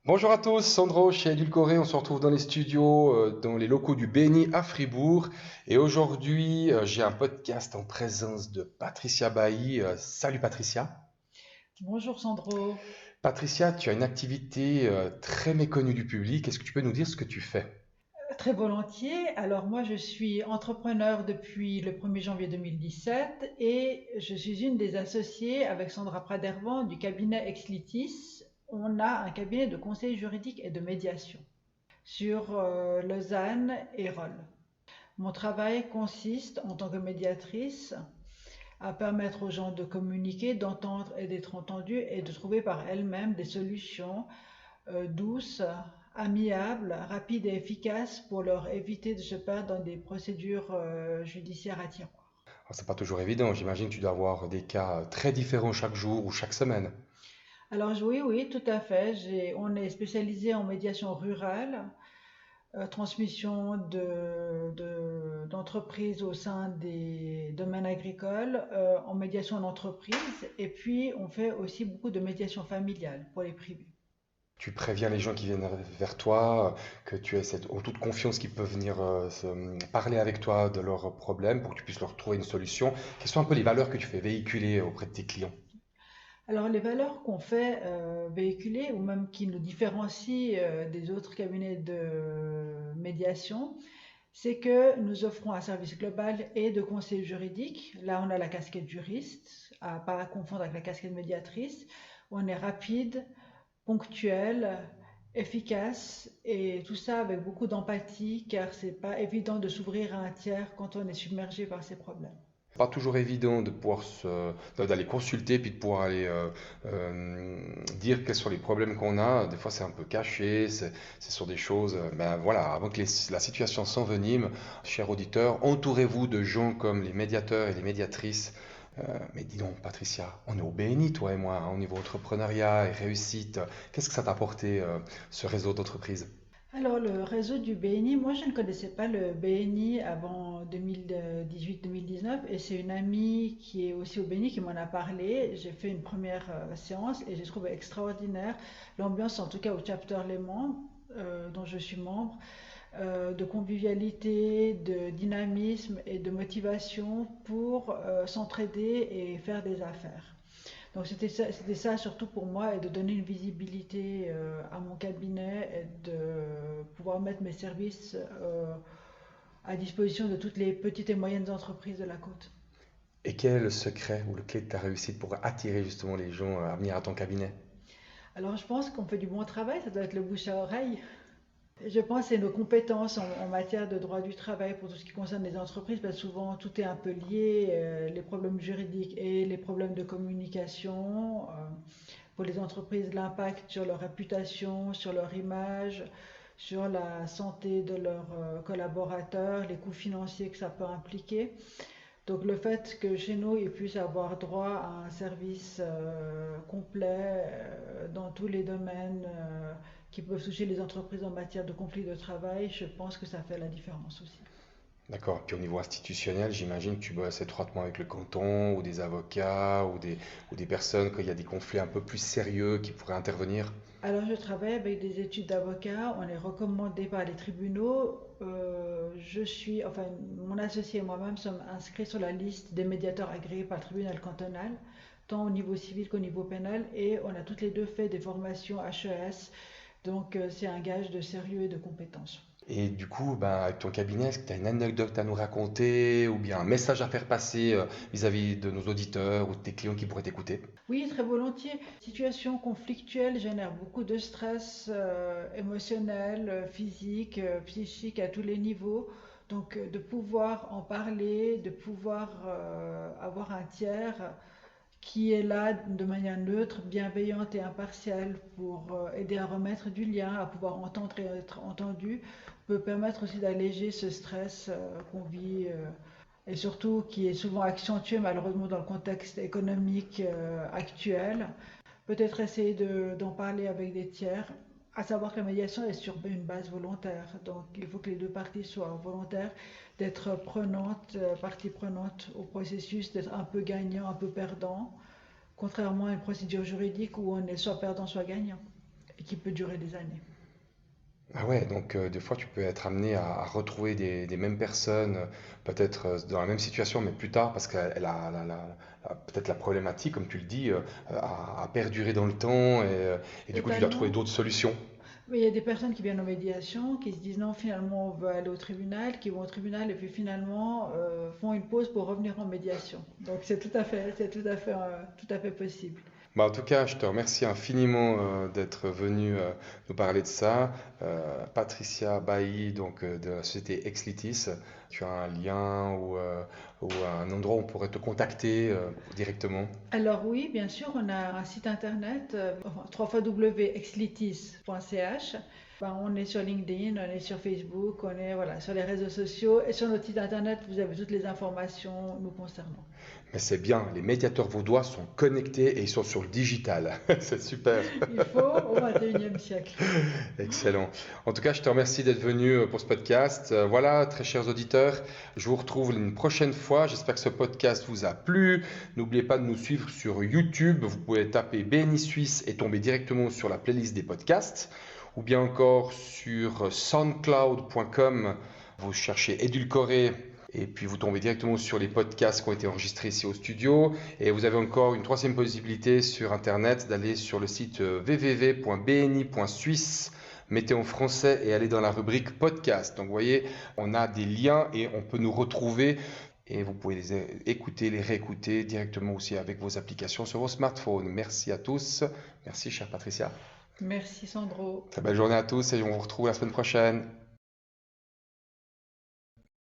Bonjour à tous, Sandro chez Edulcoré, on se retrouve dans les studios, dans les locaux du BNI à Fribourg. Et aujourd'hui, j'ai un podcast en présence de Patricia Bailly. Salut Patricia. Bonjour Sandro. Patricia, tu as une activité très méconnue du public. Est-ce que tu peux nous dire ce que tu fais? Très volontiers. Alors moi je suis entrepreneur depuis le 1er janvier 2017 et je suis une des associées avec Sandra Pradervan du cabinet Exlitis. On a un cabinet de conseil juridique et de médiation sur Lausanne et Rolle. Mon travail consiste en tant que médiatrice à permettre aux gens de communiquer, d'entendre et d'être entendus et de trouver par elles-mêmes des solutions douces, amiables, rapides et efficaces pour leur éviter de se perdre dans des procédures judiciaires à tiroir. Alors, c'est pas toujours évident, j'imagine que tu dois avoir des cas très différents chaque jour ou chaque semaine. Alors oui, oui, tout à fait. On est spécialisé en médiation rurale, transmission d'entreprises au sein des domaines agricoles, en médiation d'entreprise, et puis on fait aussi beaucoup de médiation familiale pour les privés. Tu préviens les gens qui viennent vers toi, que tu aies en toute confiance qu'ils peuvent venir parler avec toi de leurs problèmes pour que tu puisses leur trouver une solution. Quelles sont un peu les valeurs que tu fais véhiculer auprès de tes clients? Alors les valeurs qu'on fait véhiculer ou même qui nous différencient des autres cabinets de médiation, c'est que nous offrons un service global et de conseil juridique. Là, on a la casquette juriste, à pas à confondre avec la casquette médiatrice. On est rapide, ponctuel, efficace et tout ça avec beaucoup d'empathie car c'est pas évident de s'ouvrir à un tiers quand on est submergé par ses problèmes. Pas toujours évident de d'aller consulter puis de pouvoir aller dire quels sont les problèmes qu'on a. Des fois, c'est un peu caché, c'est sur des choses. Ben voilà, avant que la situation s'envenime, chers auditeurs, entourez-vous de gens comme les médiateurs et les médiatrices. Mais dis donc, Patricia, on est au BNI, toi et moi, hein, au niveau entrepreneuriat et réussite. Qu'est-ce que ça t'a apporté, ce réseau d'entreprises? Alors le réseau du BNI, moi je ne connaissais pas le BNI avant 2018-2019 et c'est une amie qui est aussi au BNI qui m'en a parlé. J'ai fait une première séance et j'ai trouvé extraordinaire l'ambiance, en tout cas au chapter Léman, dont je suis membre, de convivialité, de dynamisme et de motivation pour s'entraider et faire des affaires. Donc c'était ça surtout pour moi, et de donner une visibilité à mon cabinet et de pouvoir mettre mes services à disposition de toutes les petites et moyennes entreprises de la côte. Et quel est le secret ou le clé de ta réussite pour attirer justement les gens à venir à ton cabinet? Alors je pense qu'on fait du bon travail, ça doit être le bouche à oreille. Je pense que c'est nos compétences en matière de droit du travail pour tout ce qui concerne les entreprises, parce que souvent tout est un peu lié, les problèmes juridiques et les problèmes de communication. Pour les entreprises, l'impact sur leur réputation, sur leur image, sur la santé de leurs collaborateurs, les coûts financiers que ça peut impliquer. Donc le fait que chez nous, ils puissent avoir droit à un service complet dans tous les domaines qui peuvent toucher les entreprises en matière de conflit de travail, je pense que ça fait la différence aussi. D'accord. Puis au niveau institutionnel, j'imagine que tu bosses étroitement avec le canton ou des avocats ou des personnes quand il y a des conflits un peu plus sérieux qui pourraient intervenir. Alors je travaille avec des études d'avocat, on est recommandé par les tribunaux. Enfin mon associé et moi-même sommes inscrits sur la liste des médiateurs agréés par le tribunal cantonal, tant au niveau civil qu'au niveau pénal, et on a toutes les deux fait des formations HES, donc c'est un gage de sérieux et de compétence. Et du coup, ben, avec ton cabinet, est-ce que tu as une anecdote à nous raconter ou bien un message à faire passer vis-à-vis de nos auditeurs ou de tes clients qui pourraient t'écouter? Oui, très volontiers. Situation conflictuelle génère beaucoup de stress émotionnel, physique, psychique à tous les niveaux. Donc de pouvoir en parler, de pouvoir avoir un tiers qui est là de manière neutre, bienveillante et impartiale pour aider à remettre du lien, à pouvoir entendre et être entendu, peut permettre aussi d'alléger ce stress qu'on vit et surtout qui est souvent accentué malheureusement dans le contexte économique actuel. Peut-être essayer d'en parler avec des tiers, à savoir que la médiation est sur une base volontaire. Donc il faut que les deux parties soient volontaires, d'être prenantes, partie prenante au processus, d'être un peu gagnant, un peu perdant, contrairement à une procédure juridique où on est soit perdant, soit gagnant. et qui peut durer des années. Ah ouais, donc des fois tu peux être amené à retrouver des mêmes personnes, peut-être dans la même situation, mais plus tard, parce qu'elle a, peut-être la problématique, comme tu le dis, a perduré dans le temps, et du coup tu dois trouver Totalement. d'autres solutions. Mais il y a des personnes qui viennent en médiation, qui se disent non, finalement, on veut aller au tribunal, qui vont au tribunal et puis finalement font une pause pour revenir en médiation. Donc tout à fait possible. Bah, en tout cas, je te remercie infiniment d'être venu nous parler de ça. Patricia Bailly, donc de la société Exlitis, tu as un lien ou un endroit où on pourrait te contacter directement? Alors oui, bien sûr, on a un site internet, www.exlitis.ch. Ben, on est sur LinkedIn, on est sur Facebook, on est voilà, sur les réseaux sociaux et sur notre site internet, vous avez toutes les informations nous concernant. Mais c'est bien, les médiateurs vaudois sont connectés et ils sont sur le digital. C'est super. Il faut au 21e siècle. Excellent. En tout cas, je te remercie d'être venu pour ce podcast. Voilà, très chers auditeurs, je vous retrouve une prochaine fois. J'espère que ce podcast vous a plu. N'oubliez pas de nous suivre sur YouTube. Vous pouvez taper BNI Suisse et tomber directement sur la playlist des podcasts. Ou bien encore sur soundcloud.com. Vous cherchez Édulcoré et puis vous tombez directement sur les podcasts qui ont été enregistrés ici au studio. Et vous avez encore une troisième possibilité sur Internet d'aller sur le site www.bni.suisse. Mettez en français et allez dans la rubrique podcast. Donc vous voyez, on a des liens et on peut nous retrouver. Et vous pouvez les écouter, les réécouter directement aussi avec vos applications sur vos smartphones. Merci à tous. Merci, chère Patricia. Merci Sandro. Très belle journée à tous et on vous retrouve la semaine prochaine.